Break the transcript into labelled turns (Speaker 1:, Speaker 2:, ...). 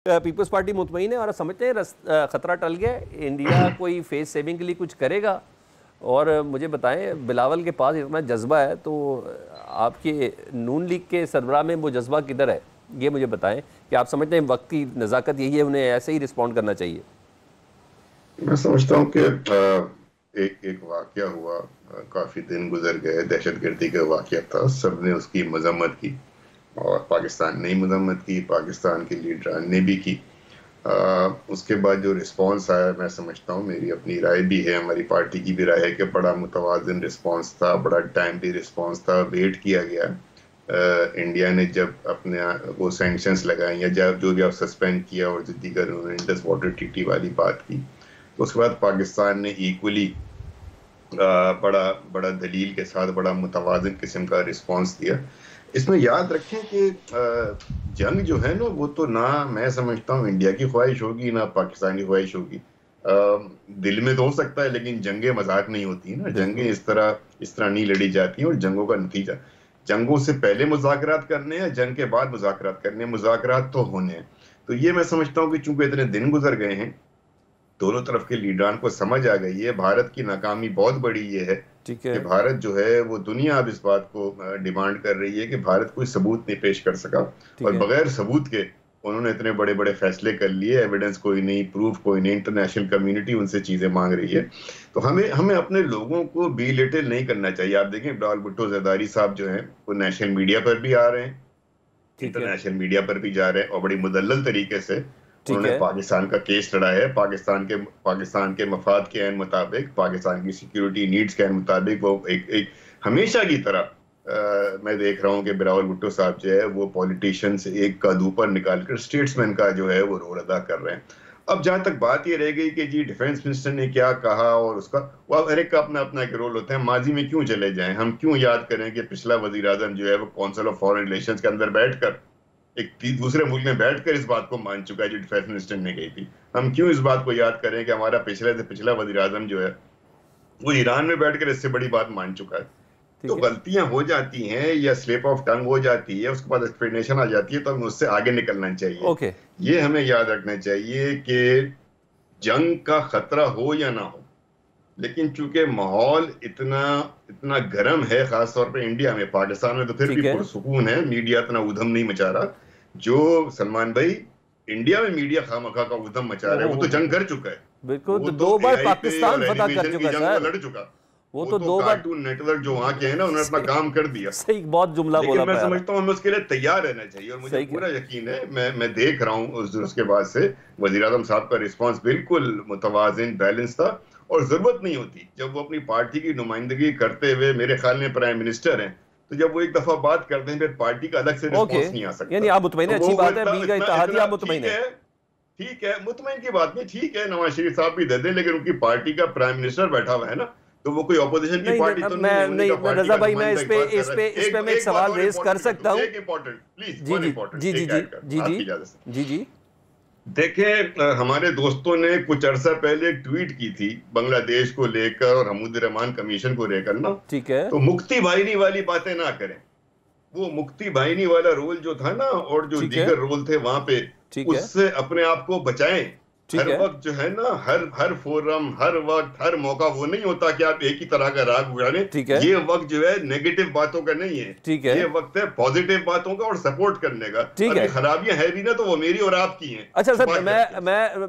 Speaker 1: Peoples party مطمئن ہے اور سمجھتے ہیں خطرہ ٹل گیا ہے، انڈیا کوئی فیس سیونگ کے لیے کچھ کرے گا؟ اور مجھے بتائیں بلاول کے پاس اتنا جذبہ ہے تو آپ کے نون لیگ کے سربراہ میں وہ جذبہ کدھر ہے؟ یہ مجھے بتائیں کہ آپ سمجھتے ہیں وقت کی نزاکت یہی ہے، انہیں ایسے ہی رسپونڈ کرنا چاہیے؟
Speaker 2: میں سمجھتا ہوں کہ ایک واقعہ ہوا، کافی دن گزر گئے، دہشت گردی کا واقعہ تھا، سب نے اس کی مذمت کی اور پاکستان نے مذمت کی، پاکستان کے لیڈران نے بھی کی۔ اس کے بعد جو رسپانس آیا، میں سمجھتا ہوں، میری اپنی رائے بھی ہے، ہماری پارٹی کی بھی رائے ہے کہ بڑا متوازن رسپانس تھا، بڑا ٹائملی رسپانس تھا، ویٹ کیا گیا۔ انڈیا نے جب اپنے وہ سینکشنز لگائیں یا جو بھی آپ سسپینڈ کیا اور جو دیگر انہوں نے انڈس واٹر ٹریٹی والی بات کی، تو اس کے بعد پاکستان نے ایکولی بڑا دلیل کے ساتھ بڑا متوازن قسم کا رسپانس دیا۔ اس میں یاد رکھیں کہ جنگ جو ہے نا، وہ تو نہ میں سمجھتا ہوں انڈیا کی خواہش ہوگی نہ پاکستان کی خواہش ہوگی۔ دل میں تو ہو سکتا ہے لیکن جنگیں مذاق نہیں ہوتی نا، جنگیں اس طرح نہیں لڑی جاتی ہیں، اور جنگوں کا نتیجہ جنگوں سے پہلے مذاکرات کرنے ہیں، جنگ کے بعد مذاکرات کرنے ہیں، مذاکرات تو ہونے ہیں۔ تو یہ میں سمجھتا ہوں کہ چونکہ اتنے دن گزر گئے ہیں، دونوں طرف کے لیڈران کو سمجھ آ گئی ہے۔ بھارت کی ناکامی بہت بڑی یہ ہے کہ بھارت جو ہے وہ دنیا اب اس بات کو ڈیمانڈ کر رہی ہے کہ بھارت کوئی ثبوت نہیں پیش کر سکا، اور بغیر ثبوت کے انہوں نے اتنے بڑے بڑے فیصلے کر لیے، ایویڈنس کوئی نہیں، پروف کوئی نہیں، انٹرنیشنل کمیونٹی ان سے چیزیں مانگ رہی ہے۔ تو ہمیں اپنے لوگوں کو بی لٹل نہیں کرنا چاہیے۔ آپ دیکھیں بلاول بھٹو زرداری صاحب جو ہیں وہ نیشنل میڈیا پر بھی آ رہے ہیں، انٹرنیشنل میڈیا پر بھی جا رہے ہیں، اور بڑی مدلل طریقے سے انہوں نے پاکستان کا کیس لڑا ہے، پاکستان کے مفاد کے عین مطابق، پاکستان کی سیکیورٹی نیڈز کے عین مطابق۔ وہ ایک ہمیشہ کی طرح میں دیکھ رہا ہوں کہ بلاول بھٹو صاحب جو ہے وہ پولیٹیشین سے ایک قد اوپر نکال کر اسٹیٹسمین کا جو ہے وہ رول ادا کر رہے ہیں۔ اب جہاں تک بات یہ رہ گئی کہ جی ڈیفینس منسٹر نے کیا کہا، اور اس کا وہ ہر ایک کا اپنا اپنا ایک رول ہوتا ہے۔ ماضی میں کیوں چلے جائیں، ہم کیوں یاد کریں کہ پچھلا وزیر اعظم جو ہے وہ کونسل آف فارن ریلیشنز کے اندر بیٹھ کر ایک دوسرے ملک میں بیٹھ کر اس بات کو مان چکا ہے جو ڈیفینس منسٹر نے کہی تھی۔ ہم کیوں اس بات کو یاد کریں کہ ہمارا پچھلے سے پچھلا وزیر اعظم جو ہے وہ ایران میں بیٹھ کر اس سے بڑی بات مان چکا ہے۔ تو غلطیاں ہو جاتی ہیں یا سلپ آف ٹنگ ہو جاتی ہے، اس کے بعد ایکسپلینیشن آ جاتی ہے، تو ہمیں اس سے آگے نکلنا چاہیے۔ یہ ہمیں یاد رکھنا چاہیے کہ جنگ کا خطرہ ہو یا نہ ہو، لیکن چونکہ ماحول اتنا گرم ہے، خاص طور پہ انڈیا میں، پاکستان میں تو پھر بھی پرسکون ہے، میڈیا اتنا ادھم نہیں مچا رہا جو سلمان بھائی انڈیا میں میڈیا خامخواہ کا ادھم مچا رہا ہے۔ وہ تو جنگ کر چکا ہے،
Speaker 1: بالکل، تو 2 بار پاکستان فتح کر چکا ہے،
Speaker 2: لڑ چکا۔ وہ تو 2 کارٹون نیٹ ورک جو وہاں کے ہیں نا، انہوں نے اپنا کام کر دیا۔
Speaker 1: صحیح، بہت جملہ بولا۔
Speaker 2: لیکن میں سمجھتا ہوں ہمیں اس کے لیے تیار رہنا چاہیے، اور مجھے پورا یقین ہے، میں دیکھ رہا ہوں اس کے بعد سے وزیر اعظم صاحب کا رسپانس بالکل متوازن، بیلنس تھا، اور ضرورت نہیں ہوتی جب وہ اپنی پارٹی کی نمائندگی کرتے ہوئے میرے خیال میں پرائم منسٹر ہیں، تو جب وہ ایک دفعہ بات کرتے ہیں پھر پارٹی کا الگ سے رسپانس نہیں آ سکتا۔
Speaker 1: یعنی آپ مطمئن ہیں، اچھی بات ہے، بی کا اتحادی آپ مطمئن ہیں؟
Speaker 2: ٹھیک ہے، مطمئن کی بات نہیں، ٹھیک ہے، نواز شریف صاحب بھی دے دیں، لیکن ان کی پارٹی کا پرائم منسٹر بیٹھا ہوا ہے نا، تو وہ کوئی اپوزیشن کی پارٹی تو نہیں ہے۔
Speaker 1: رضا بھائی، میں اس پہ میں ایک سوال ریز کر سکتا ہوں؟ جی
Speaker 2: دیکھیں، ہمارے دوستوں نے کچھ عرصہ پہلے ایک ٹویٹ کی تھی بنگلہ دیش کو لے کر اور حمود الرحمان کمیشن کو لے کر نا،
Speaker 1: ٹھیک ہے،
Speaker 2: تو مکتی بھائنی والی باتیں نہ کریں۔ وہ مکتی بھائنی والا رول جو تھا نا، اور جو دیگر رول تھے وہاں پہ، اس سے اپنے آپ کو بچائیں۔ ہر وقت جو ہے نا، ہر فورم، ہر وقت، ہر موقع وہ نہیں ہوتا کہ آپ ایک ہی طرح کا راگ اگاڑیں۔ یہ وقت جو ہے نیگیٹو باتوں کا نہیں ہے، یہ وقت ہے پازیٹیو باتوں کا اور سپورٹ کرنے کا۔ ابھی خرابیاں ہیں بھی نا، تو وہ میری اور آپ کی ہیں۔
Speaker 1: اچھا سر، میں